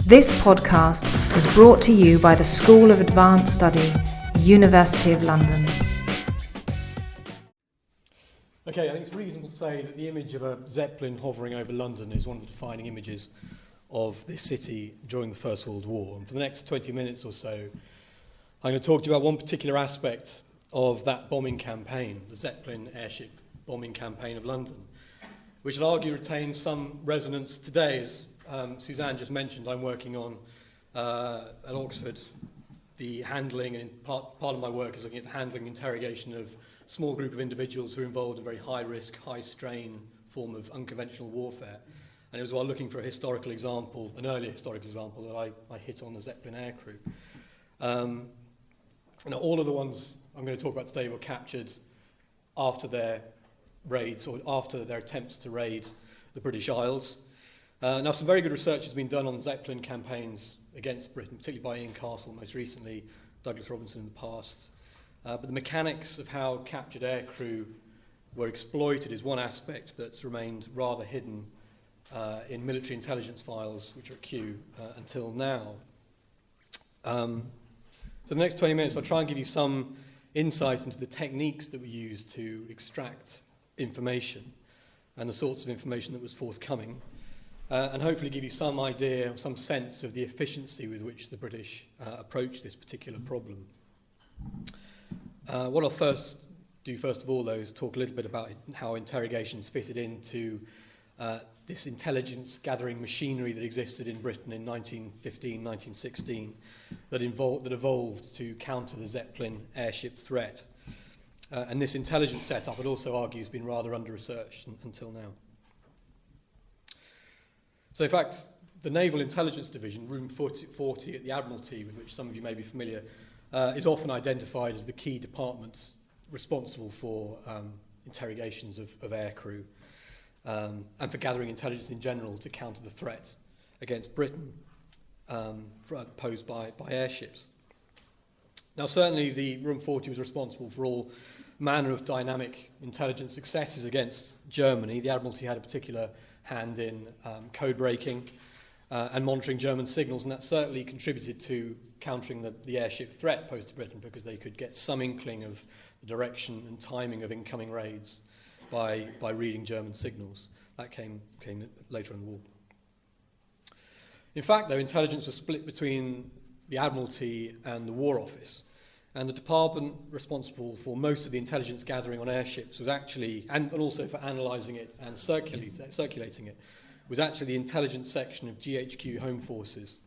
This podcast is brought to you by the School of Advanced Study, University of London. Okay, I think it's reasonable to say that the image of a Zeppelin hovering over London is one of the defining images of this city during the First World War. And for the next 20 minutes or so, I'm going to talk to you about one particular aspect of that bombing campaign, the Zeppelin Airship bombing campaign of London, which I'll argue retains some resonance today. As Suzanne just mentioned, I'm working on, at Oxford, the handling, and part of my work is looking at the handling and interrogation of a small group of individuals who are involved in a very high-risk, high-strain form of unconventional warfare. And it was while looking for a historical example, an earlier historical example, that I hit on the Zeppelin aircrew. Now, all of the ones I'm going to talk about today were captured after their raids, or after their attempts to raid the British Isles. Now, some very good research has been done on Zeppelin campaigns against Britain, particularly by Ian Castle, most recently Douglas Robinson in the past. But the mechanics of how captured aircrew were exploited is one aspect that's remained rather hidden in military intelligence files, which are at Kew until now. So the next 20 minutes, I'll try and give you some insight into the techniques that were used to extract information and the sorts of information that was forthcoming. And hopefully give you some idea, some sense of the efficiency with which the British approached this particular problem. What I'll first of all, though, is talk a little bit about how interrogations fitted into this intelligence gathering machinery that existed in Britain in 1915, 1916, that evolved to counter the Zeppelin airship threat. And this intelligence setup, I'd also argue, has been rather under-researched until now. So in fact, the Naval Intelligence Division, Room 40 at the Admiralty, with which some of you may be familiar, is often identified as the key department responsible for interrogations of aircrew and for gathering intelligence in general to counter the threat against Britain posed by airships. Now, certainly the Room 40 was responsible for all manner of dynamic intelligence successes against Germany. The Admiralty had a particular hand in code breaking and monitoring German signals, and that certainly contributed to countering the airship threat posed to Britain, because they could get some inkling of the direction and timing of incoming raids by reading German signals. That came later in the war. In fact, though, intelligence was split between the Admiralty and the War Office, and the department responsible for most of the intelligence gathering on airships was actually, and also for analysing it and circulating it, was actually the intelligence section of GHQ Home Forces.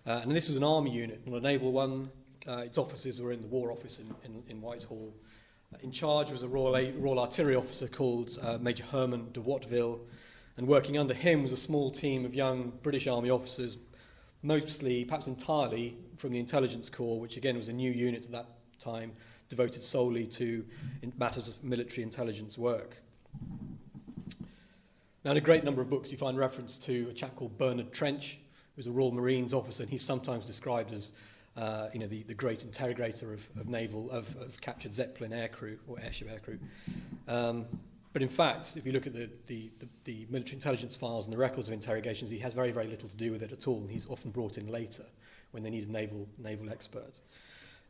And this was an army unit, not a naval one. Its officers were in the War Office in Whitehall. In charge was a Royal Artillery officer called Major Herman de Watteville, and working under him was a small team of young British Army officers, mostly, perhaps entirely, from the Intelligence Corps, which again was a new unit at that time, devoted solely to matters of military intelligence work. Now, in a great number of books, you find reference to a chap called Bernard Trench, who was a Royal Marines officer, and he's sometimes described as the great interrogator of captured Zeppelin aircrew or airship aircrew. But in fact, if you look at the military intelligence files and the records of interrogations, he has very, very little to do with it at all, and he's often brought in later when they need a naval expert.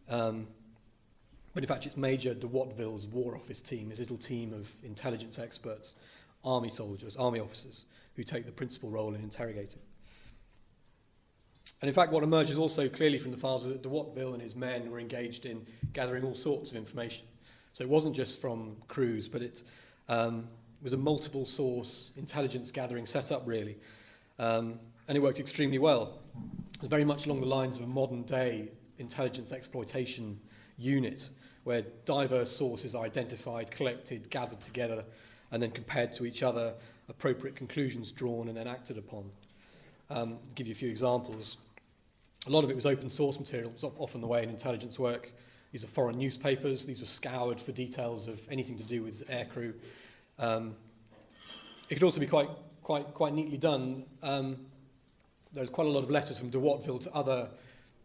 But in fact, it's Major de Watteville's War Office team, his little team of intelligence experts, army soldiers, army officers, who take the principal role in interrogating. And in fact, what emerges also clearly from the files is that de Watteville and his men were engaged in gathering all sorts of information. So it wasn't just from crews, but it was a multiple source intelligence gathering setup, really. And it worked extremely well. It was very much along the lines of a modern day intelligence exploitation unit, where diverse sources are identified, collected, gathered together, and then compared to each other, appropriate conclusions drawn and then acted upon. I'll give you a few examples. A lot of it was open source material. It's often the way in intelligence work. These are foreign newspapers. These were scoured for details of anything to do with aircrew. It could also be quite neatly done. There's quite a lot of letters from de Watteville to other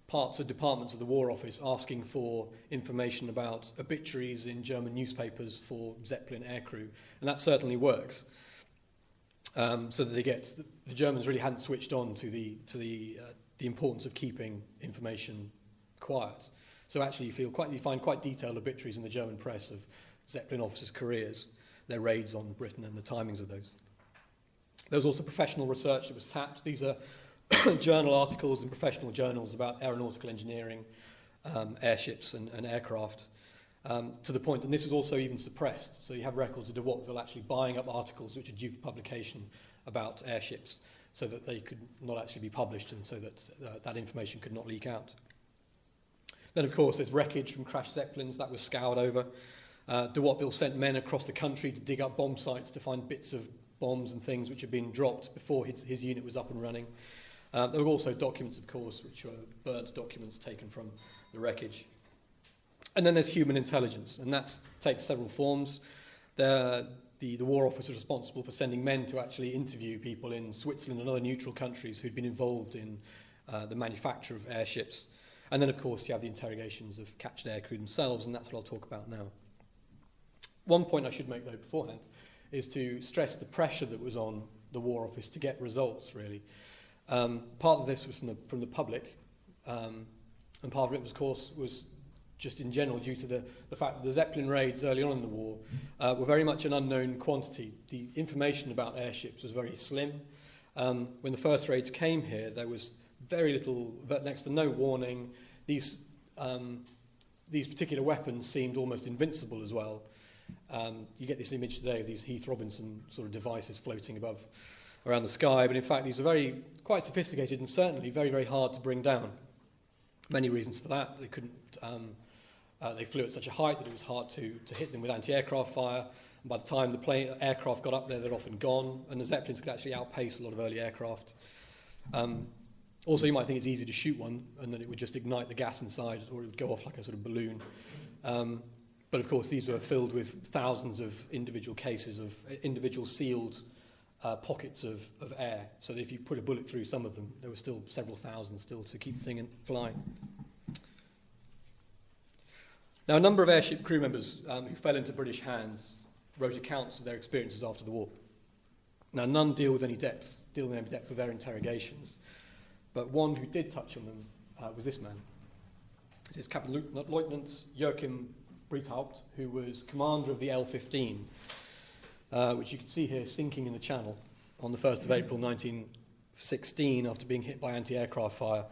parts of departments of the War Office asking for information about obituaries in German newspapers for Zeppelin aircrew, and that certainly works. So that the Germans really hadn't switched on to the the importance of keeping information quiet. So actually you find quite detailed obituaries in the German press of Zeppelin officers' careers, their raids on Britain and the timings of those. There was also professional research that was tapped. These are journal articles in professional journals about aeronautical engineering, airships and aircraft, to the point, and this was also even suppressed. So you have records of de Watteville actually buying up articles which are due for publication about airships so that they could not actually be published and so that that information could not leak out. Then, of course, there's wreckage from crashed Zeppelins that was scoured over. De Watteville sent men across the country to dig up bomb sites to find bits of bombs and things which had been dropped before his unit was up and running. There were also documents, of course, which were burnt documents taken from the wreckage. And then there's human intelligence, and that takes several forms. The War Office was responsible for sending men to actually interview people in Switzerland and other neutral countries who'd been involved in the manufacture of airships. And then, of course, you have the interrogations of captured aircrew themselves, and that's what I'll talk about now. One point I should make, though, beforehand, is to stress the pressure that was on the War Office to get results, really. Part of this was from the public, and part of it, was, of course, was just in general due to the fact that the Zeppelin raids early on in the war were very much an unknown quantity. The information about airships was very slim. When the first raids came here, there was very little, but next to no warning. These particular weapons seemed almost invincible as well. You get this image today of these Heath Robinson sort of devices floating around the sky, but in fact these were quite sophisticated and certainly very, very hard to bring down. Many reasons for that. They couldn't. They flew at such a height that it was hard to hit them with anti-aircraft fire. And by the time the aircraft got up there, they're often gone, and the Zeppelins could actually outpace a lot of early aircraft. Also, you might think it's easy to shoot one, and that it would just ignite the gas inside, or it would go off like a sort of balloon. But of course, these were filled with thousands of individual cases of individual sealed pockets of air, so that if you put a bullet through some of them, there were still several thousand still to keep the thing flying. Now, a number of airship crew members who fell into British hands wrote accounts of their experiences after the war. Now, none deal in any depth with their interrogations, but one who did touch on them was this man. This is Captain Lieutenant Joachim Breithaupt, who was commander of the L-15, which you can see here sinking in the Channel on the 1st of April 1916 after being hit by anti-aircraft fire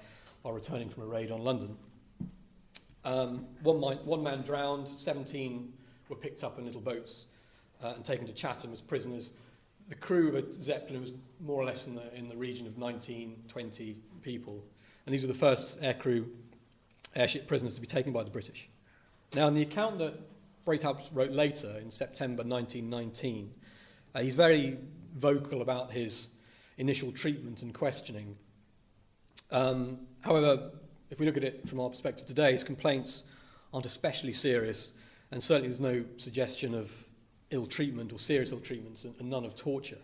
while returning from a raid on London. One man drowned, 17 were picked up in little boats and taken to Chatham as prisoners. The crew of a Zeppelin was more or less in the region of 19, 20 people. And these were the first airship prisoners to be taken by the British. Now, in the account that Breithaupt wrote later, in September 1919, he's very vocal about his initial treatment and questioning. However, if we look at it from our perspective today, his complaints aren't especially serious, and certainly there's no suggestion of ill treatment or serious ill treatment, and none of torture.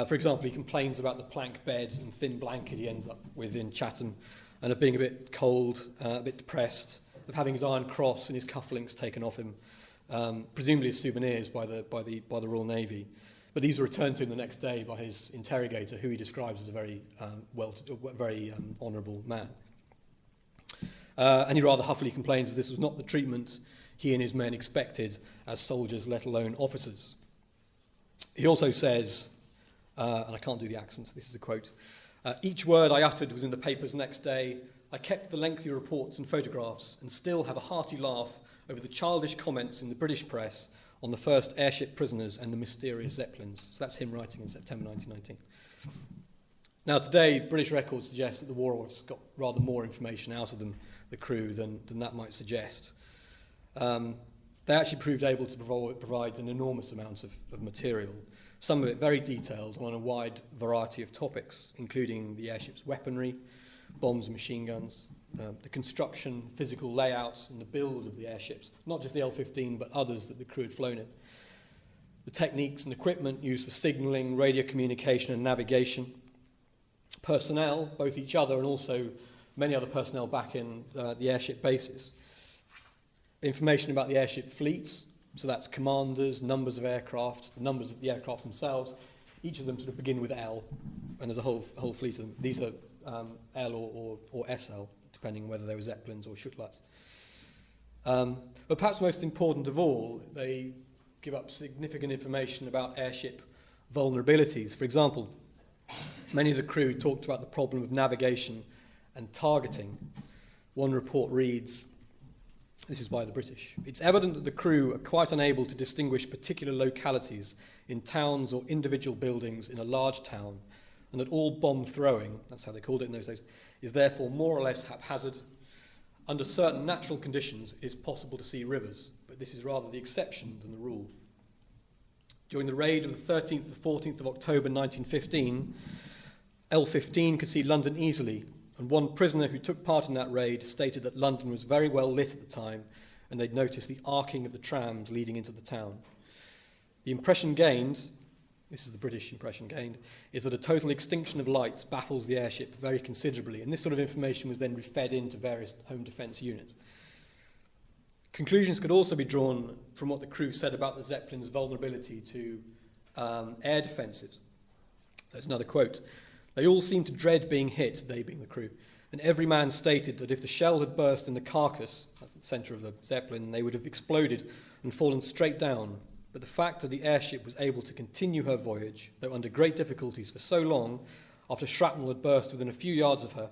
For example, he complains about the plank bed and thin blanket he ends up with in Chatham, and of being a bit cold, a bit depressed, of having his iron cross and his cufflinks taken off him, presumably as souvenirs by the Royal Navy. But these were returned to him the next day by his interrogator, who he describes as a very honourable man. And he rather huffily complains that this was not the treatment he and his men expected as soldiers, let alone officers. He also says, and I can't do the accents, this is a quote, each word I uttered was in the papers next day. I kept the lengthy reports and photographs and still have a hearty laugh over the childish comments in the British press on the first airship prisoners and the mysterious Zeppelins. So that's him writing in September 1919. Now, today, British records suggest that the War Office got rather more information out of them, the crew, than that might suggest. They actually proved able to provide an enormous amount of material, some of it very detailed on a wide variety of topics, including the airship's weaponry, bombs and machine guns, the construction, physical layout and the build of the airships, not just the L-15 but others that the crew had flown in, the techniques and equipment used for signalling, radio communication and navigation, personnel, both each other and also many other personnel back in the airship bases, information about the airship fleets, so that's commanders, numbers of aircraft, the numbers of the aircraft themselves. Each of them sort of begin with L, and there's a whole fleet of them. These are L or SL, depending on whether they were Zeppelins or Schutlers. But perhaps most important of all, they give up significant information about airship vulnerabilities. For example, many of the crew talked about the problem of navigation and targeting. One report reads, this is by the British, "It's evident that the crew are quite unable to distinguish particular localities in towns or individual buildings in a large town, and that all bomb throwing," that's how they called it in those days, "is therefore more or less haphazard. Under certain natural conditions, it is possible to see rivers, but this is rather the exception than the rule." During the raid of the 13th to 14th of October 1915, L-15 could see London easily, and one prisoner who took part in that raid stated that London was very well lit at the time, and they'd noticed the arcing of the trams leading into the town. The impression gained, this is the British impression gained, is that a total extinction of lights baffles the airship very considerably, and this sort of information was then fed into various home defence units. Conclusions could also be drawn from what the crew said about the Zeppelin's vulnerability to air defences. There's another quote. "They all seemed to dread being hit," they being the crew, "and every man stated that if the shell had burst in the carcass," that's the centre of the Zeppelin, "they would have exploded and fallen straight down. But the fact that the airship was able to continue her voyage, though under great difficulties for so long, after shrapnel had burst within a few yards of her,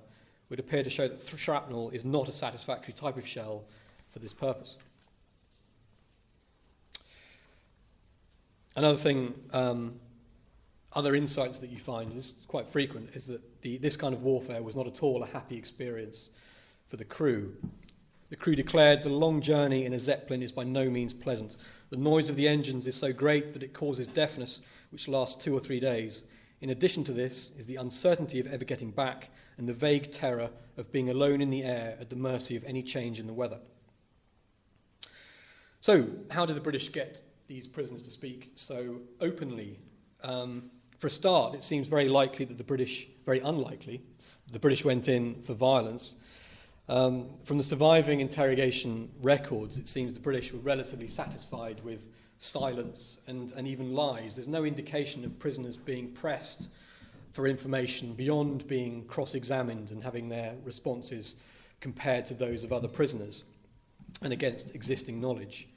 would appear to show that shrapnel is not a satisfactory type of shell for this purpose." Another thing, other insights that you find, this is quite frequent, is that this kind of warfare was not at all a happy experience for the crew. The crew declared the long journey in a Zeppelin is by no means pleasant. The noise of the engines is so great that it causes deafness, which lasts 2 or 3 days. In addition to this is the uncertainty of ever getting back and the vague terror of being alone in the air at the mercy of any change in the weather. So, how did the British get these prisoners to speak so openly? For a start, it seems very unlikely that the British went in for violence. From the surviving interrogation records, it seems the British were relatively satisfied with silence and even lies. There's no indication of prisoners being pressed for information beyond being cross-examined and having their responses compared to those of other prisoners and against existing knowledge.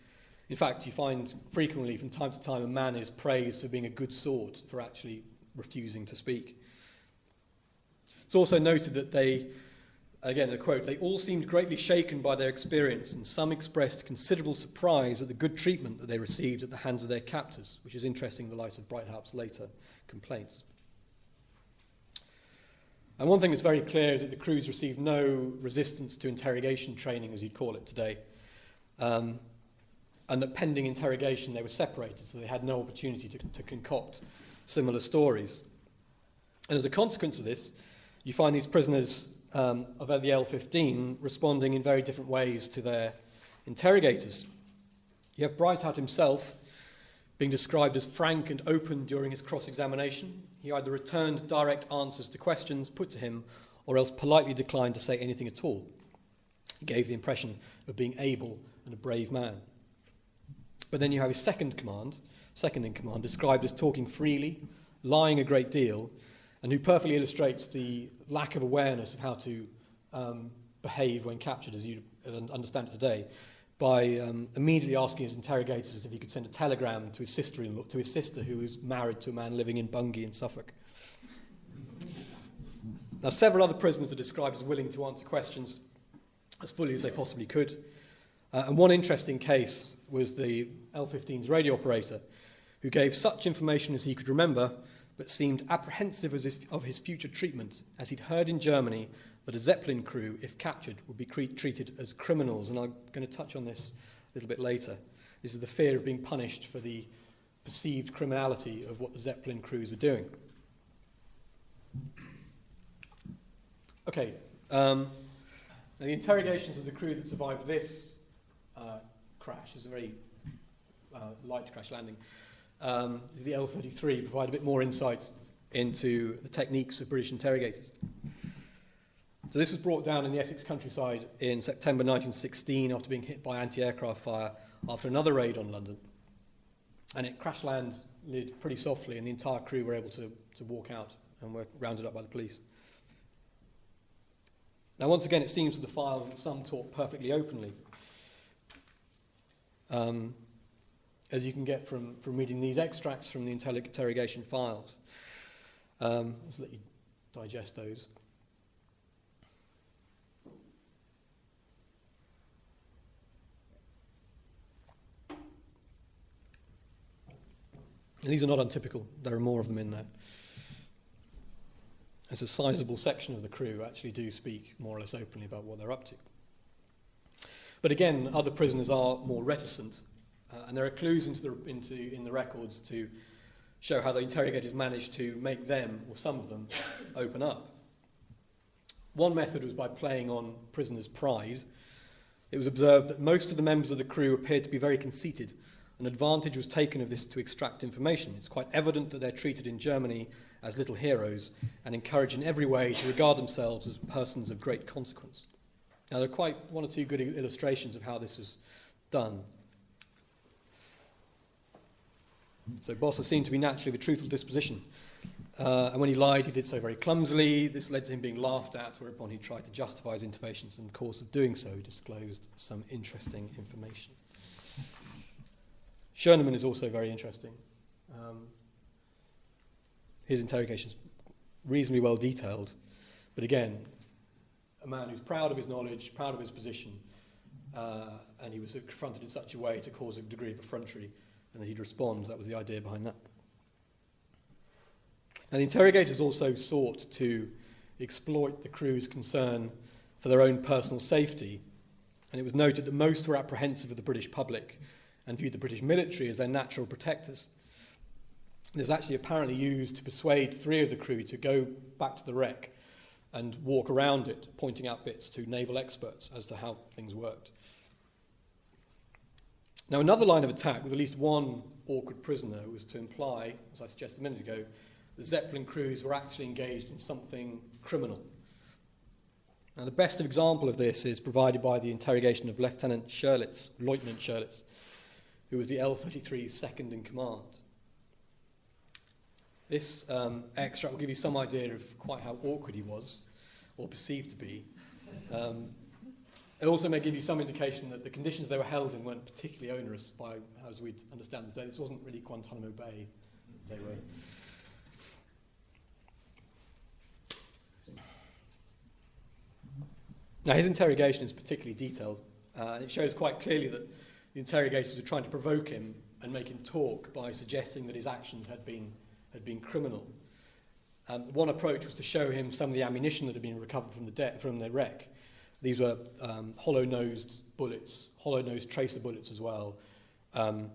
In fact, you find frequently from time to time a man is praised for being a good sort for actually refusing to speak. It's also noted that they, again a quote, "They all seemed greatly shaken by their experience, and some expressed considerable surprise at the good treatment that they received at the hands of their captors," which is interesting in the light of Brighthouse's later complaints. And one thing that's very clear is that the crews received no resistance to interrogation training, as you'd call it today, and that pending interrogation they were separated, so they had no opportunity to concoct similar stories. And as a consequence of this, you find these prisoners of the L-15 responding in very different ways to their interrogators. You have Brightout himself being described as frank and open during his cross-examination. He either returned direct answers to questions put to him or else politely declined to say anything at all. He gave the impression of being able and a brave man. But then you have his second in command, described as talking freely, lying a great deal, and who perfectly illustrates the lack of awareness of how to behave when captured, as you understand it today, by immediately asking his interrogators if he could send a telegram to his sister, who was married to a man living in Bungay in Suffolk. Now, several other prisoners are described as willing to answer questions as fully as they possibly could. And one interesting case was the L-15's radio operator, who gave such information as he could remember, but seemed apprehensive of his future treatment, as he'd heard in Germany that a Zeppelin crew, if captured, would be treated as criminals. And I'm going to touch on this a little bit later. This is the fear of being punished for the perceived criminality of what the Zeppelin crews were doing. Okay, now the interrogations of the crew that survived this crash, is a very light crash landing, is the L-33, provide a bit more insight into the techniques of British interrogators. So this was brought down in the Essex countryside in September 1916 after being hit by anti-aircraft fire after another raid on London. And it crash-landed pretty softly, and the entire crew were able to walk out and were rounded up by the police. Now, once again, it seems that the files that some talk perfectly openly, as you can get from reading these extracts from the interrogation files. I'll just let you digest those. And these are not untypical. There are more of them in there. There's a sizable section of the crew who actually do speak more or less openly about what they're up to. But again, other prisoners are more reticent, and there are clues in the records to show how the interrogators managed to make them, or some of them, open up. One method was by playing on prisoners' pride. It was observed that most of the members of the crew appeared to be very conceited. An advantage was taken of this to extract information. It's quite evident that they're treated in Germany as little heroes and encouraged in every way to regard themselves as persons of great consequence. Now, there are quite one or two good illustrations of how this was done. So Bosser seemed to be naturally of a truthful disposition. And when he lied, he did so very clumsily. This led to him being laughed at, whereupon he tried to justify his interventions. In the course of doing so, he disclosed some interesting information. Schoenemann is also very interesting. His interrogation is reasonably well detailed, but again, a man who's proud of his knowledge, proud of his position, and he was confronted in such a way to cause a degree of effrontery, and that he'd respond. That was the idea behind that. And the interrogators also sought to exploit the crew's concern for their own personal safety, and it was noted that most were apprehensive of the British public and viewed the British military as their natural protectors. It was actually apparently used to persuade 3 of the crew to go back to the wreck and walk around it, pointing out bits to naval experts as to how things worked. Now, another line of attack with at least one awkward prisoner was to imply, as I suggested a minute ago, the Zeppelin crews were actually engaged in something criminal. Now, the best example of this is provided by the interrogation of Lieutenant Scherlitz, who was the L-33's second in command. This extract will give you some idea of quite how awkward he was, or perceived to be. It also may give you some indication that the conditions they were held in weren't particularly onerous by, as we'd understand today. This wasn't really Guantanamo Bay they were. Now, his interrogation is particularly detailed, and it shows quite clearly that the interrogators were trying to provoke him and make him talk by suggesting that his actions had been criminal. One approach was to show him some of the ammunition that had been recovered from the wreck. These were hollow-nosed bullets, hollow-nosed tracer bullets as well. And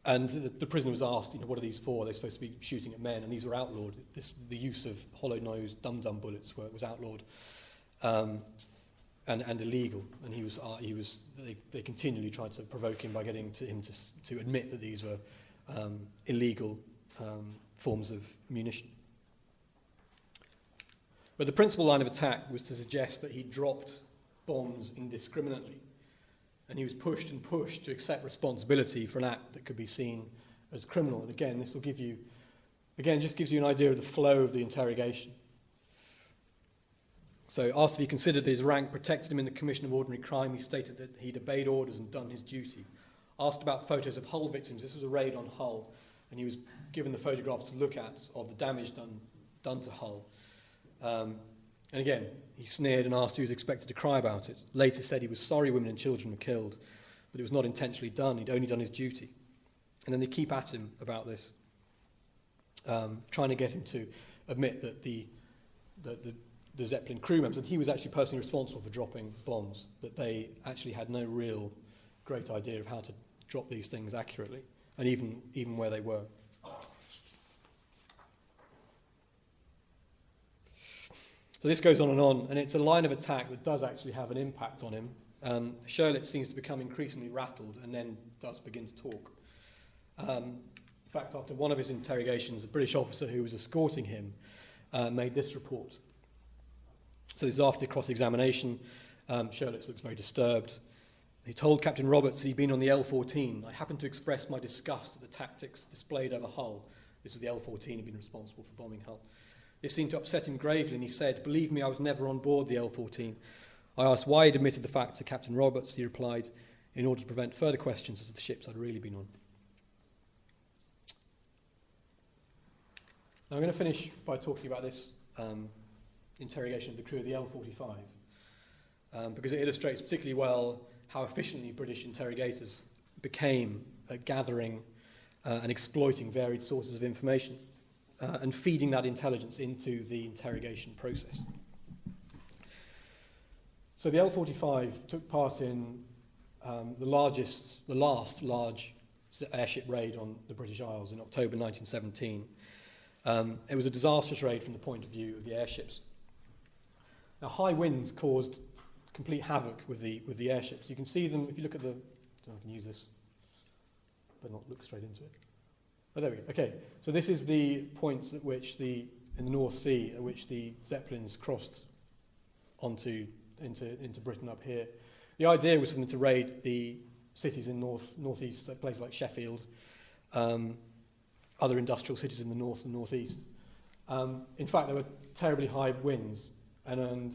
the prisoner was asked, what are these for? They're supposed to be shooting at men, and these were outlawed. The use of hollow-nosed dum-dum bullets was outlawed and illegal. And they continually tried to provoke him by getting him to admit that these were illegal forms of munition. But the principal line of attack was to suggest that he dropped bombs indiscriminately, and he was pushed to accept responsibility for an act that could be seen as criminal. And again, this will gives you an idea of the flow of the interrogation. So, asked if he considered that his rank protected him in the commission of ordinary crime, he stated that he'd obeyed orders and done his duty. Asked about photos of Hull victims, this was a raid on Hull, and he was given the photographs to look at of the damage done to Hull. And again, he sneered and asked who was expected to cry about it. Later said he was sorry women and children were killed, but it was not intentionally done. He'd only done his duty. And then they keep at him about this, trying to get him to admit that the Zeppelin crew members, and he was actually personally responsible for dropping bombs, that they actually had no real great idea of how to drop these things accurately, and even where they were. So this goes on, and it's a line of attack that does actually have an impact on him. Scherlitz seems to become increasingly rattled and then does begin to talk. In fact, after one of his interrogations, a British officer who was escorting him made this report. So this is after the cross-examination. Scherlitz looks very disturbed. He told Captain Roberts that he'd been on the L-14. I happened to express my disgust at the tactics displayed over Hull. This was the L-14 had been responsible for bombing Hull. This seemed to upset him gravely, and he said, "Believe me, I was never on board the L-14. I asked why he'd admitted the fact to Captain Roberts. He replied, in order to prevent further questions as to the ships I'd really been on." Now I'm going to finish by talking about this interrogation of the crew of the L-45, because it illustrates particularly well how efficiently British interrogators became at gathering and exploiting varied sources of information and feeding that intelligence into the interrogation process. So the L-45 took part in the last large airship raid on the British Isles in October 1917. It was a disastrous raid from the point of view of the airships. Now, high winds caused complete havoc with the airships. You can see them if you look at the. I don't know if I can use this, but not look straight into it. Oh, there we go. Okay, so this is the points at which in the North Sea at which the Zeppelins crossed into Britain up here. The idea was for them to raid the cities in northeast, so places like Sheffield, other industrial cities in the north and northeast. In fact, there were terribly high winds, and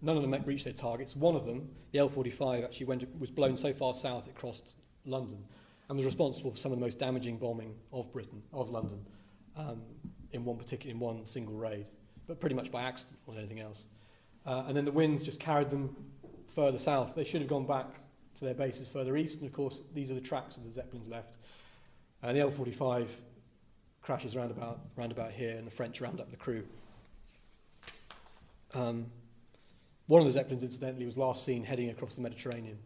none of them reached their targets. One of them, the L-45, actually was blown so far south it crossed London, and was responsible for some of the most damaging bombing of London, in one single raid, but pretty much by accident more than anything else. And then the winds just carried them further south. They should have gone back to their bases further east, and of course these are the tracks that the Zeppelins left. And the L-45 crashes round about here, and the French round up the crew. One of the Zeppelins, incidentally, was last seen heading across the Mediterranean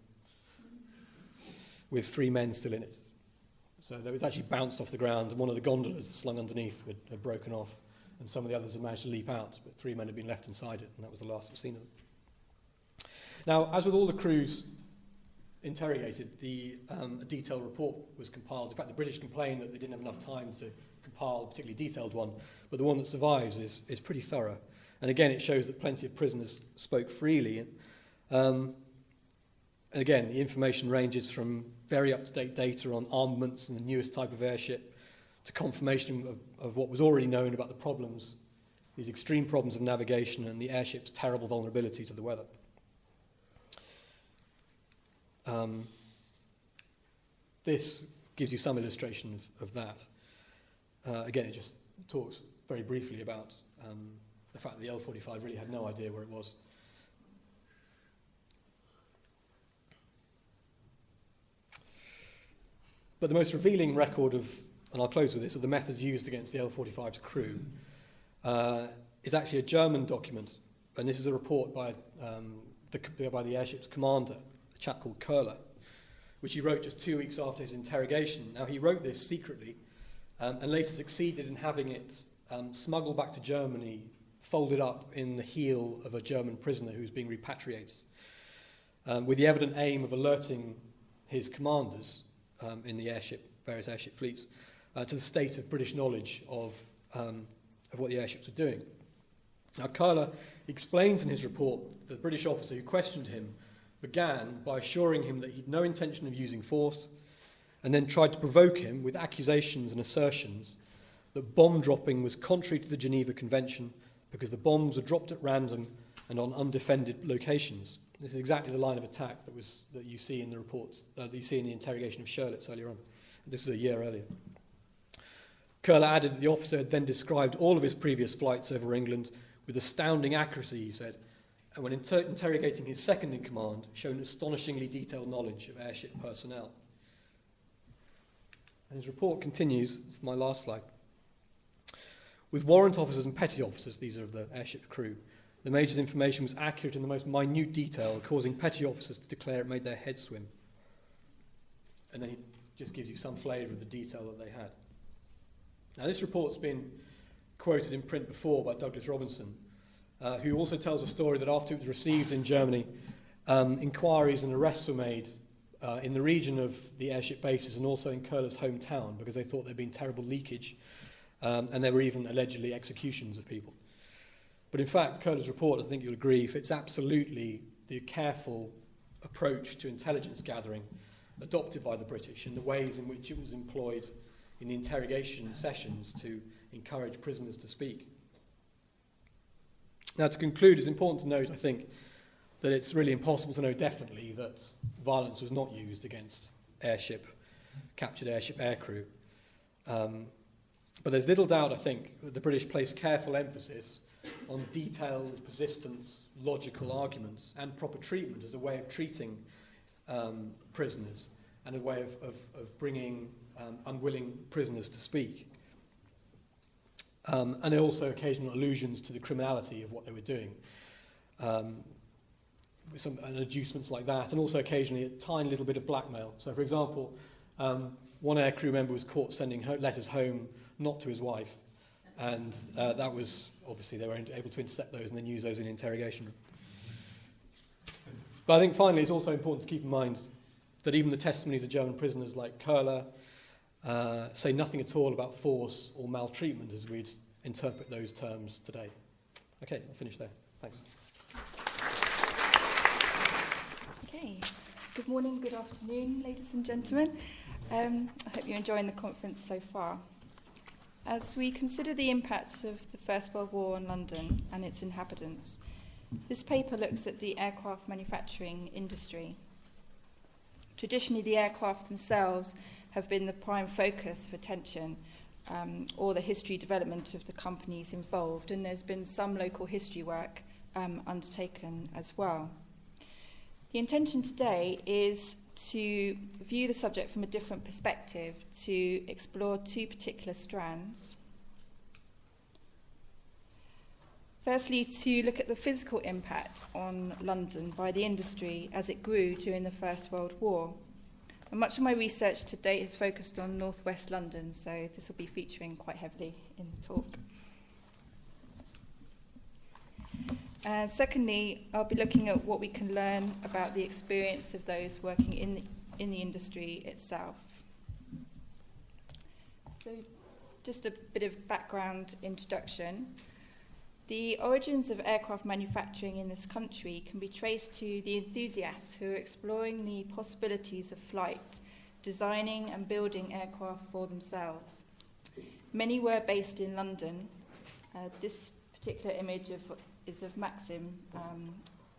with 3 men still in it. So it was actually bounced off the ground, and one of the gondolas slung underneath had broken off, and some of the others had managed to leap out, but 3 men had been left inside it, and that was the last we've seen of them. Now, as with all the crews interrogated, a detailed report was compiled. In fact, the British complained that they didn't have enough time to compile a particularly detailed one, but the one that survives is pretty thorough. And again, it shows that plenty of prisoners spoke freely. And again, the information ranges from very up-to-date data on armaments and the newest type of airship to confirmation of what was already known about the problems, these extreme problems of navigation and the airship's terrible vulnerability to the weather. This gives you some illustration of that. Again, it just talks very briefly about the fact that the L-45 really had no idea where it was. But the most revealing record of, and I'll close with this, of the methods used against the L-45's crew is actually a German document, and this is a report by the airship's commander, a chap called Köhler, which he wrote just 2 weeks after his interrogation. Now, he wrote this secretly and later succeeded in having it smuggled back to Germany, folded up in the heel of a German prisoner who was being repatriated, with the evident aim of alerting his commanders in the various airship fleets, to the state of British knowledge of what the airships were doing. Now, Köhler explains in his report that the British officer who questioned him began by assuring him that he'd no intention of using force, and then tried to provoke him with accusations and assertions that bomb dropping was contrary to the Geneva Convention because the bombs were dropped at random and on undefended locations. This is exactly the line of attack that you see in the reports, that you see in the interrogation of Shirlitz earlier on. This was a year earlier. Köhler added that the officer had then described all of his previous flights over England with astounding accuracy, he said, and when interrogating his second-in-command, shown astonishingly detailed knowledge of airship personnel. And his report continues, it's my last slide. With warrant officers and petty officers, these are of the airship crew, the Major's information was accurate in the most minute detail, causing petty officers to declare it made their heads swim. And then he just gives you some flavour of the detail that they had. Now, this report's been quoted in print before by Douglas Robinson, who also tells a story that after it was received in Germany, inquiries and arrests were made in the region of the airship bases and also in Köhler's hometown because they thought there'd been terrible leakage, and there were even allegedly executions of people. But in fact, Köhler's report, I think you'll agree, fits absolutely the careful approach to intelligence gathering adopted by the British and the ways in which it was employed in the interrogation sessions to encourage prisoners to speak. Now, to conclude, it's important to note, I think, that it's really impossible to know definitely that violence was not used against captured airship aircrew. But there's little doubt, I think, that the British placed careful emphasis on detailed, persistent, logical arguments and proper treatment as a way of treating prisoners and a way of bringing unwilling prisoners to speak. And also occasional allusions to the criminality of what they were doing, with some adducements like that, and also occasionally a tiny little bit of blackmail. So, for example, one aircrew member was caught sending letters home not to his wife, and that was, obviously, they were able to intercept those and then use those in interrogation room. But I think finally it's also important to keep in mind that even the testimonies of German prisoners like Köhler say nothing at all about force or maltreatment as we'd interpret those terms today. Okay, I'll finish there. Thanks. Okay, good morning, good afternoon, ladies and gentlemen. I hope you're enjoying the conference so far. As we consider the impact of the First World War on London and its inhabitants, this paper looks at the aircraft manufacturing industry. Traditionally, the aircraft themselves have been the prime focus of attention, or the history development of the companies involved, and there's been some local history work undertaken as well. The intention today is to view the subject from a different perspective, to explore two particular strands. Firstly, to look at the physical impact on London by the industry as it grew during the First World War. And much of my research to date has focused on northwest London, so this will be featuring quite heavily in the talk. And secondly, I'll be looking at what we can learn about the experience of those working in the industry itself. So just a bit of background introduction. The origins of aircraft manufacturing in this country can be traced to the enthusiasts who are exploring the possibilities of flight, designing and building aircraft for themselves. Many were based in London. This particular image is of Maxim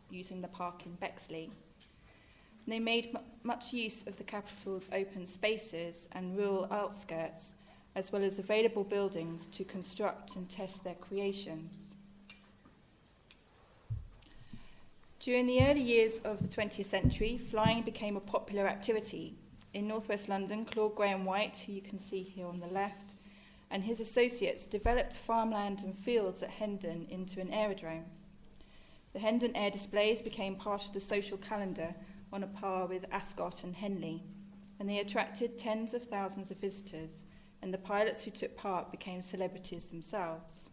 using the park in Bexley. And they made much use of the capital's open spaces and rural outskirts, as well as available buildings to construct and test their creations. During the early years of the 20th century, flying became a popular activity. In northwest London, Claude Graham-White, who you can see here on the left, and his associates developed farmland and fields at Hendon into an aerodrome. The Hendon air displays became part of the social calendar on a par with Ascot and Henley, and they attracted tens of thousands of visitors, and the pilots who took part became celebrities themselves.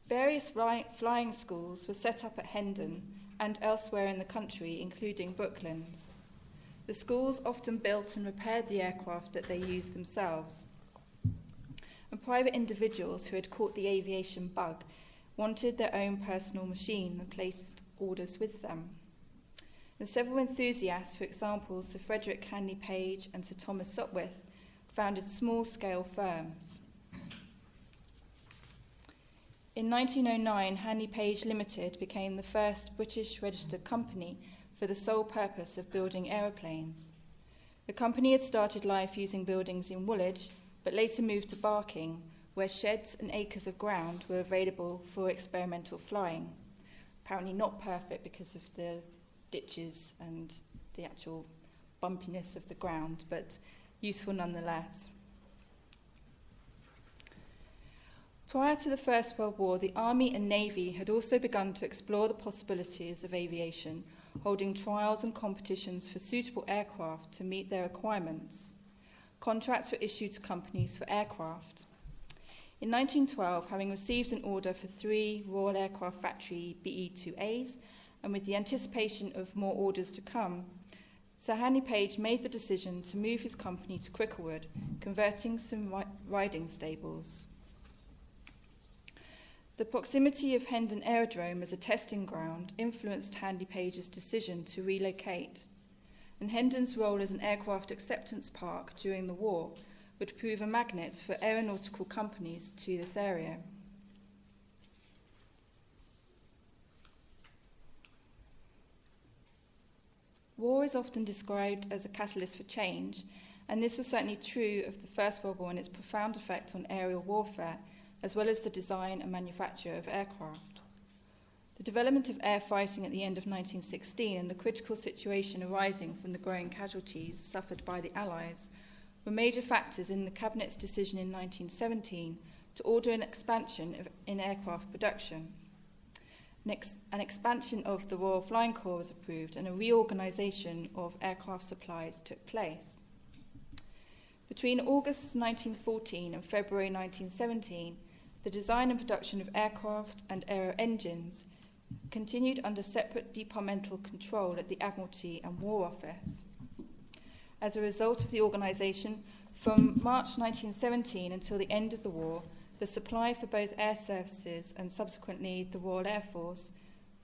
Various flying schools were set up at Hendon and elsewhere in the country, including Brooklands. The schools often built and repaired the aircraft that they used themselves. And private individuals who had caught the aviation bug wanted their own personal machine and placed orders with them. And several enthusiasts, for example, Sir Frederick Hanley Page and Sir Thomas Sopwith, founded small-scale firms. In 1909, Hanley Page Limited became the first British registered company for the sole purpose of building aeroplanes. The company had started life using buildings in Woolwich, but later moved to Barking, where sheds and acres of ground were available for experimental flying. Apparently not perfect because of the ditches and the actual bumpiness of the ground, but useful nonetheless. Prior to the First World War, the Army and Navy had also begun to explore the possibilities of aviation, holding trials and competitions for suitable aircraft to meet their requirements. Contracts were issued to companies for aircraft. In 1912, having received an order for 3 Royal Aircraft Factory BE-2As, and with the anticipation of more orders to come, Sir Hanley Page made the decision to move his company to Cricklewood, converting some riding stables. The proximity of Hendon Aerodrome as a testing ground influenced Hanley Page's decision to relocate, and Hendon's role as an aircraft acceptance park during the war would prove a magnet for aeronautical companies to this area. War is often described as a catalyst for change, and this was certainly true of the First World War and its profound effect on aerial warfare, as well as the design and manufacture of aircraft. The development of air fighting at the end of 1916 and the critical situation arising from the growing casualties suffered by the Allies were major factors in the Cabinet's decision in 1917 to order an expansion in aircraft production. An expansion of the Royal Flying Corps was approved and a reorganisation of aircraft supplies took place. Between August 1914 and February 1917, the design and production of aircraft and aero engines continued under separate departmental control at the Admiralty and War Office. As a result of the organisation, from March 1917 until the end of the war, the supply for both air services and subsequently the Royal Air Force,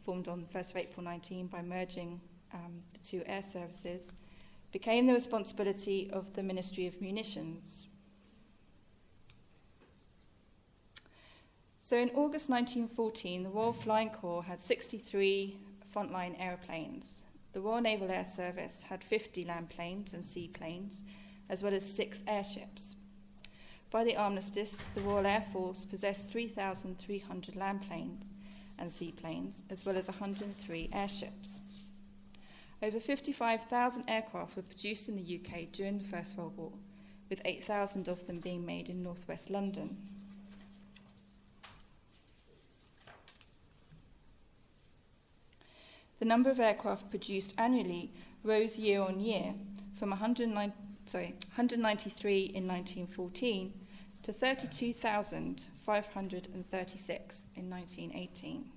formed on 1st of April 19 by merging the two air services, became the responsibility of the Ministry of Munitions. So in August 1914, the Royal Flying Corps had 63 frontline aeroplanes. The Royal Naval Air Service had 50 land planes and seaplanes, as well as 6 airships. By the armistice, the Royal Air Force possessed 3,300 land planes and seaplanes, as well as 103 airships. Over 55,000 aircraft were produced in the UK during the First World War, with 8,000 of them being made in northwest London. The number of aircraft produced annually rose year on year from 193 in 1914 to 32,536 in 1918.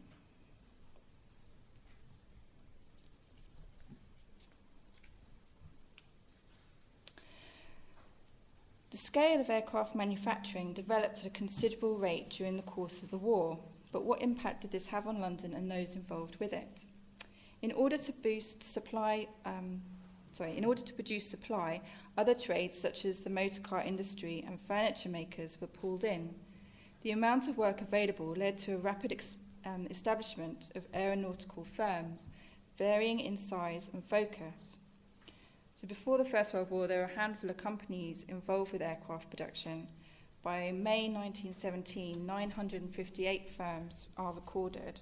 The scale of aircraft manufacturing developed at a considerable rate during the course of the war, but what impact did this have on London and those involved with it? In order to produce supply, other trades such as the motor car industry and furniture makers were pulled in. The amount of work available led to a rapid establishment of aeronautical firms, varying in size and focus. So before the First World War, there were a handful of companies involved with aircraft production. By May 1917, 958 firms are recorded.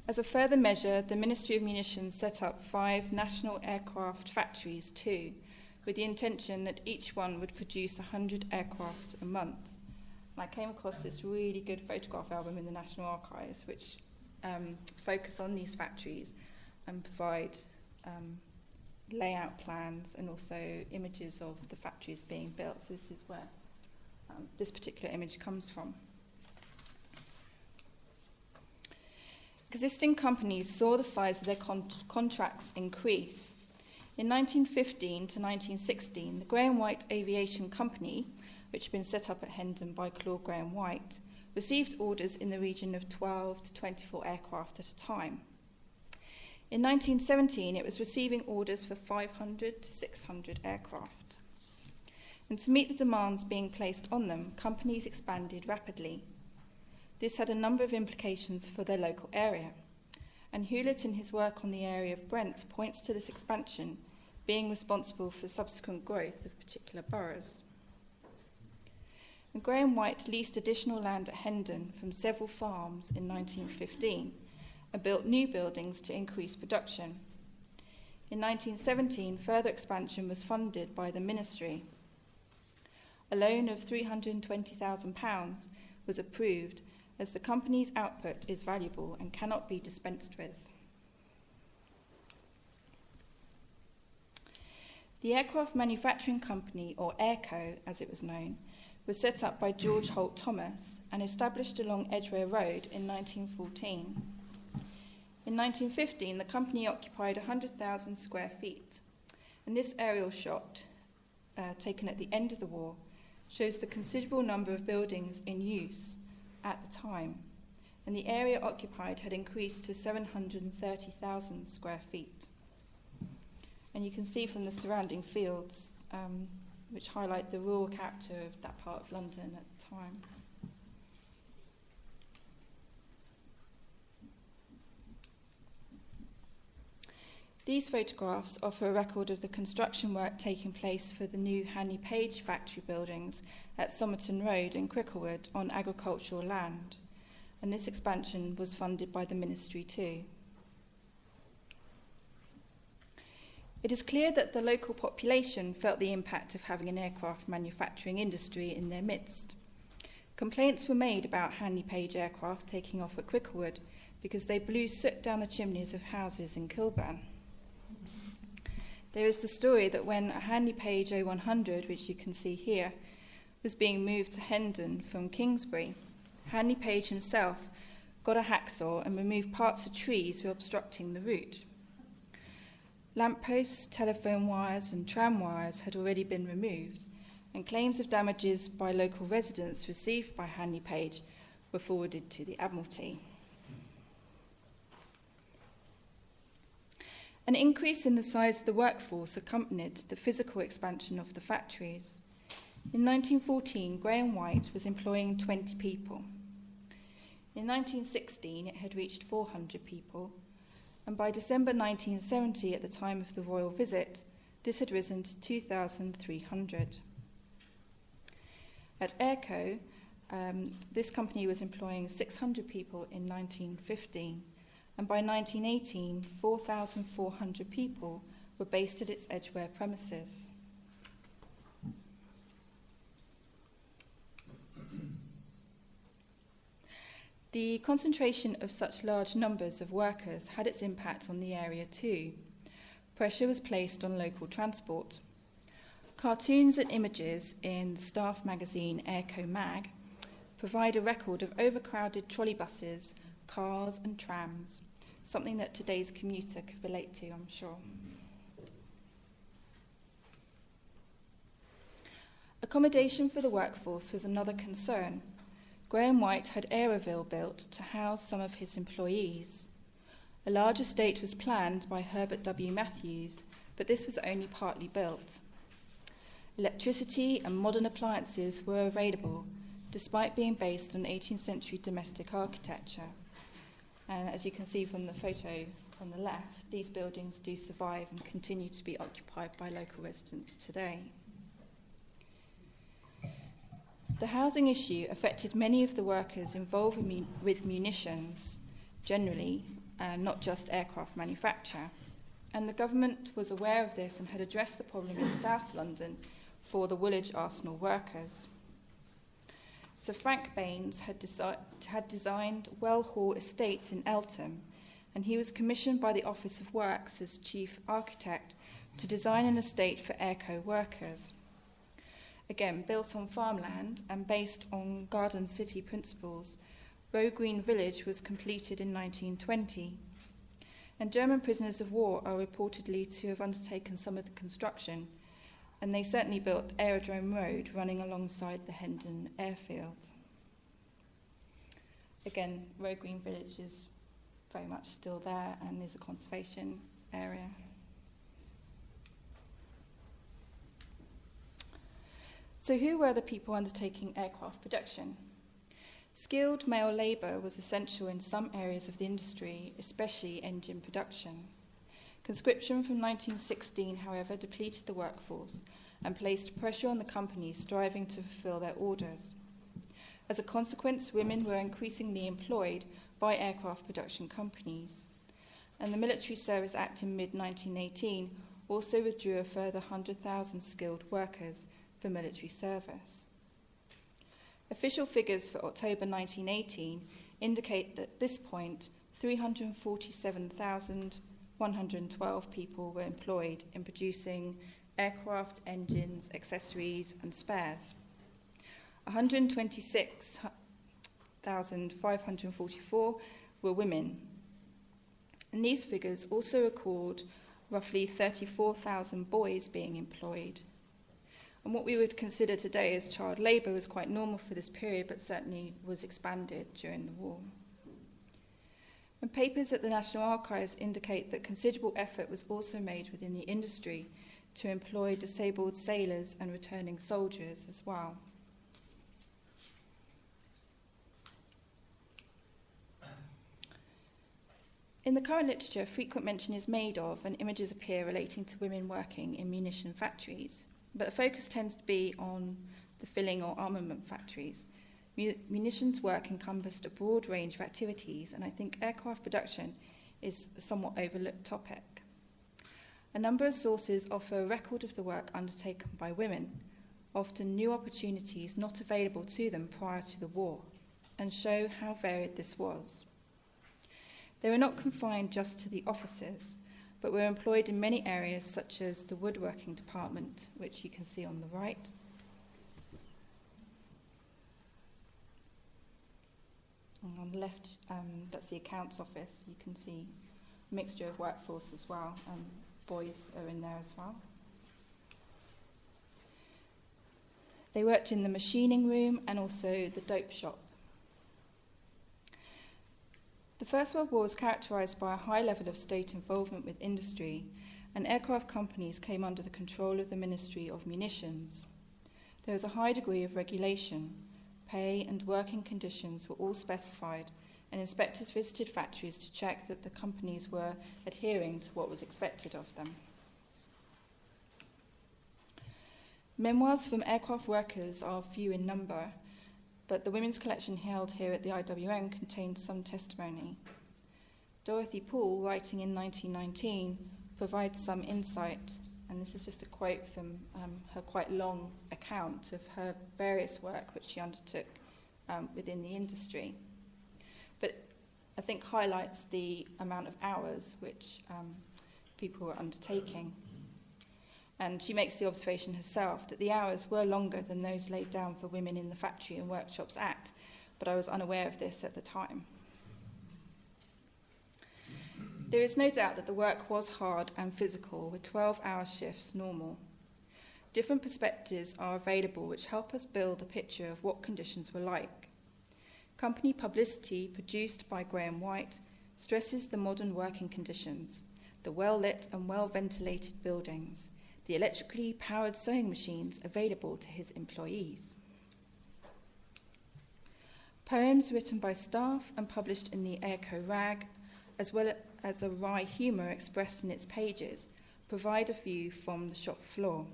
As a further measure, the Ministry of Munitions set up 5 national aircraft factories too, with the intention that each one would produce 100 aircraft a month. And I came across this really good photograph album in the National Archives, which focus on these factories and provide layout plans and also images of the factories being built. So this is where this particular image comes from. Existing companies saw the size of their contracts increase. In 1915 to 1916, the Graham White Aviation Company, which had been set up at Hendon by Claude Graham White, received orders in the region of 12 to 24 aircraft at a time. In 1917, it was receiving orders for 500 to 600 aircraft. And to meet the demands being placed on them, companies expanded rapidly. This had a number of implications for their local area, and Hewlett in his work on the area of Brent points to this expansion being responsible for subsequent growth of particular boroughs. And Graham White leased additional land at Hendon from several farms in 1915 and built new buildings to increase production. In 1917, further expansion was funded by the ministry. A loan of £320,000 was approved as the company's output is valuable and cannot be dispensed with. The Aircraft Manufacturing Company, or Airco as it was known, was set up by George Holt Thomas and established along Edgware Road in 1914. In 1915, the company occupied 100,000 square feet, and this aerial shot, taken at the end of the war, shows the considerable number of buildings in use at the time, and the area occupied had increased to 730,000 square feet. And you can see from the surrounding fields, which highlight the rural character of that part of London at the time. These photographs offer a record of the construction work taking place for the new Hanley Page factory buildings at Somerton Road in Cricklewood on agricultural land, and this expansion was funded by the ministry too. It is clear that the local population felt the impact of having an aircraft manufacturing industry in their midst. Complaints were made about Hanley Page aircraft taking off at Cricklewood because they blew soot down the chimneys of houses in Kilburn. There is the story that when a Hanley Page 0100, which you can see here, was being moved to Hendon from Kingsbury, Hanley Page himself got a hacksaw and removed parts of trees who were obstructing the route. Lampposts, telephone wires and tram wires had already been removed, and claims of damages by local residents received by Hanley Page were forwarded to the Admiralty. An increase in the size of the workforce accompanied the physical expansion of the factories. In 1914, Graham White was employing 20 people. In 1916, it had reached 400 people, and by December 1970, at the time of the royal visit, this had risen to 2,300. At Airco, this company was employing 600 people in 1915, and by 1918, 4,400 people were based at its Edgware premises. The concentration of such large numbers of workers had its impact on the area too. Pressure was placed on local transport. Cartoons and images in the staff magazine Airco Mag provide a record of overcrowded trolley buses, cars and trams, something that today's commuter could relate to, I'm sure. Accommodation for the workforce was another concern. Graham White had Aeroville built to house some of his employees. A large estate was planned by Herbert W. Matthews, but this was only partly built. Electricity and modern appliances were available, despite being based on 18th century domestic architecture. And as you can see from the photo on the left, these buildings do survive and continue to be occupied by local residents today. The housing issue affected many of the workers involved with munitions, generally, and not just aircraft manufacture. And the government was aware of this and had addressed the problem in South London for the Woolwich Arsenal workers. Sir Frank Baines had designed Well Hall Estates in Eltham, and he was commissioned by the Office of Works as chief architect to design an estate for Airco workers. Again, built on farmland and based on Garden City principles, Row Green Village was completed in 1920, and German prisoners of war are reportedly to have undertaken some of the construction, and they certainly built Aerodrome Road running alongside the Hendon airfield. Again, Row Green Village is very much still there and is a conservation area. So who were the people undertaking aircraft production? Skilled male labour was essential in some areas of the industry, especially engine production. Conscription from 1916, however, depleted the workforce and placed pressure on the companies striving to fulfil their orders. As a consequence, women were increasingly employed by aircraft production companies. And the Military Service Act in mid-1918 also withdrew a further 100,000 skilled workers for military service. Official figures for October 1918 indicate that at this point, 347,112 people were employed in producing aircraft, engines, accessories, and spares. 126,544 were women. And these figures also record roughly 34,000 boys being employed. And what we would consider today as child labour was quite normal for this period, but certainly was expanded during the war. And papers at the National Archives indicate that considerable effort was also made within the industry to employ disabled sailors and returning soldiers as well. In the current literature, frequent mention is made of and images appear relating to women working in munition factories, but the focus tends to be on the filling or armament factories. Munitions work encompassed a broad range of activities, and I think aircraft production is a somewhat overlooked topic. A number of sources offer a record of the work undertaken by women, often new opportunities not available to them prior to the war, and show how varied this was. They were not confined just to the officers, but were employed in many areas such as the woodworking department, which you can see on the right. And on the left, that's the accounts office. You can see a mixture of workforce as well, and boys are in there as well. They worked in the machining room and also the dope shop. The First World War was characterised by a high level of state involvement with industry, and aircraft companies came under the control of the Ministry of Munitions. There was a high degree of regulation. Pay and working conditions were all specified, and inspectors visited factories to check that the companies were adhering to what was expected of them. Memoirs from aircraft workers are few in number, but the women's collection held here at the IWM contained some testimony. Dorothy Poole, writing in 1919, provides some insight, and this is just a quote from her quite long account of her various work which she undertook within the industry. But I think highlights the amount of hours which people were undertaking. And she makes the observation herself that the hours were longer than those laid down for Women in the Factory and Workshops Act, but I was unaware of this at the time. There is no doubt that the work was hard and physical, with 12-hour shifts normal. Different perspectives are available which help us build a picture of what conditions were like. Company publicity, produced by Graham White, stresses the modern working conditions, the well-lit and well-ventilated buildings, the electrically powered sewing machines available to his employees. Poems written by staff and published in the Airco Rag, as well as a wry humour expressed in its pages, provide a view from the shop floor.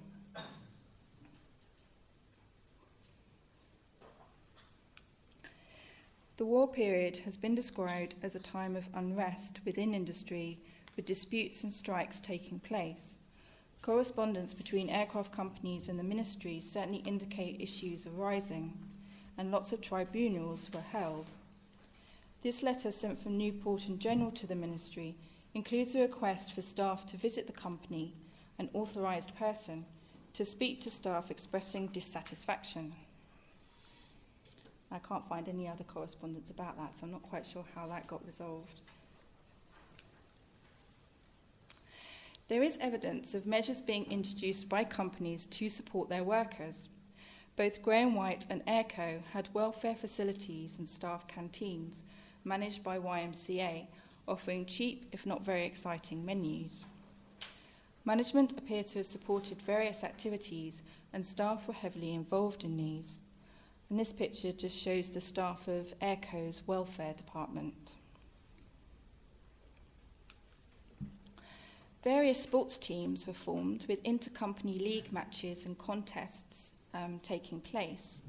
The war period has been described as a time of unrest within industry, with disputes and strikes taking place. Correspondence between aircraft companies and the ministry certainly indicate issues arising, and lots of tribunals were held. This letter sent from Newport in general to the ministry includes a request for staff to visit the company, an authorised person, to speak to staff expressing dissatisfaction. I can't find any other correspondence about that, so I'm not quite sure how that got resolved. There is evidence of measures being introduced by companies to support their workers. Both Graham White and Airco had welfare facilities and staff canteens managed by YMCA, offering cheap, if not very exciting, menus. Management appeared to have supported various activities, and staff were heavily involved in these. And this picture just shows the staff of Airco's welfare department. Various sports teams were formed with inter-company league matches and contests taking place.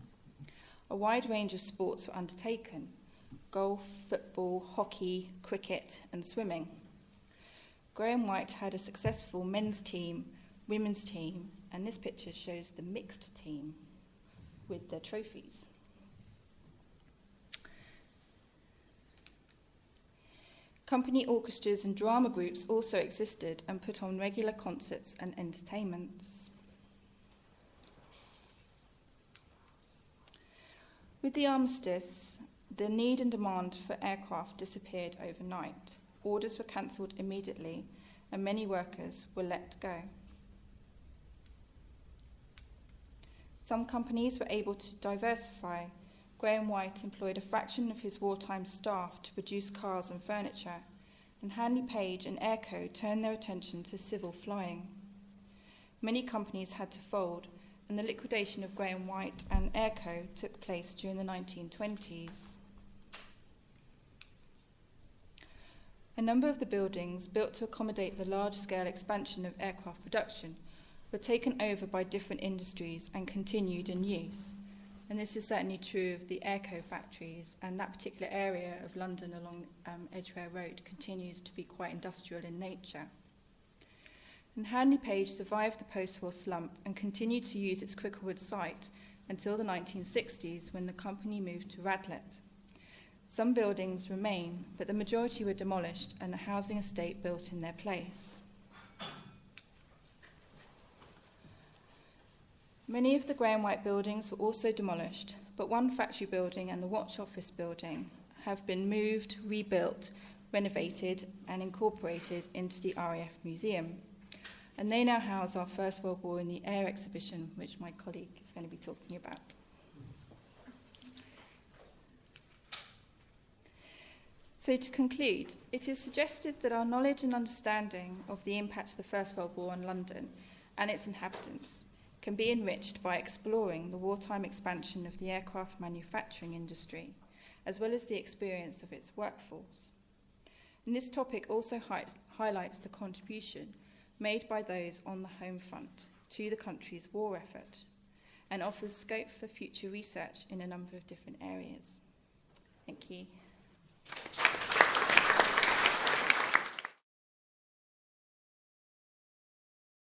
A wide range of sports were undertaken: golf, football, hockey, cricket and swimming. Graham White had a successful men's team, women's team, and this picture shows the mixed team with their trophies. Company orchestras and drama groups also existed and put on regular concerts and entertainments. With the armistice, the need and demand for aircraft disappeared overnight. Orders were cancelled immediately, and many workers were let go. Some companies were able to diversify. Graham White employed a fraction of his wartime staff to produce cars and furniture, and Handley Page and Airco turned their attention to civil flying. Many companies had to fold, and the liquidation of Graham White and Airco took place during the 1920s. A number of the buildings, built to accommodate the large-scale expansion of aircraft production, were taken over by different industries and continued in use. And this is certainly true of the aircrew factories, and that particular area of London along Edgware Road continues to be quite industrial in nature. And Handley Page survived the post-war slump and continued to use its Cricklewood site until the 1960s, when the company moved to Radlett. Some buildings remain, but the majority were demolished and the housing estate built in their place. Many of the grey and white buildings were also demolished, but one factory building and the watch office building have been moved, rebuilt, renovated and incorporated into the RAF Museum. And they now house our First World War in the Air exhibition, which my colleague is going to be talking about. So to conclude, it is suggested that our knowledge and understanding of the impact of the First World War on London and its inhabitants can be enriched by exploring the wartime expansion of the aircraft manufacturing industry, as well as the experience of its workforce. And this topic also highlights the contribution made by those on the home front to the country's war effort, and offers scope for future research in a number of different areas. Thank you.